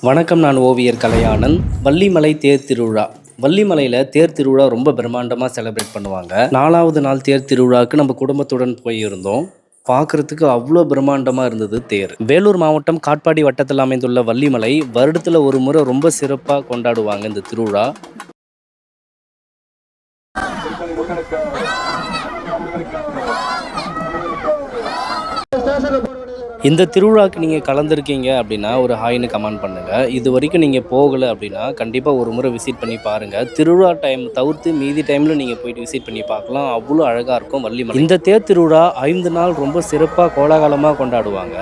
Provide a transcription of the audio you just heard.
வணக்கம். நான் ஓவியர் கலையானந்த். வள்ளிமலை தேர் திருவிழா. வள்ளிமலையில் தேர் திருவிழா ரொம்ப பிரம்மாண்டமாக செலிப்ரேட் பண்ணுவாங்க. 4வது நாள் தேர் திருவிழாவுக்கு நம்ம குடும்பத்துடன் போயிருந்தோம். பார்க்குறதுக்கு அவ்வளோ பிரம்மாண்டமாக இருந்தது தேர். வேலூர் மாவட்டம் காட்பாடி வட்டத்தில் அமைந்துள்ள வள்ளிமலை வருடத்தில் ஒரு முறை ரொம்ப சிறப்பாக கொண்டாடுவாங்க இந்த திருவிழா. இந்த திருவிழாவுக்கு நீங்கள் கலந்துருக்கீங்க அப்படின்னா ஒரு ஹாய்னு கமெண்ட் பண்ணுங்கள். இது வரைக்கும் நீங்கள் போகலை அப்படின்னா கண்டிப்பாக ஒரு முறை விசிட் பண்ணி பாருங்கள். திருவிழா டைம் தவிர்த்து மீதி டைமில் நீங்கள் போயிட்டு விசிட் பண்ணி பார்க்கலாம். அவ்வளோ அழகாக இருக்கும் வள்ளிமலை. இந்த தேர் திருவிழா 5 நாள் ரொம்ப சிறப்பாக கோலாகலமாக கொண்டாடுவாங்க.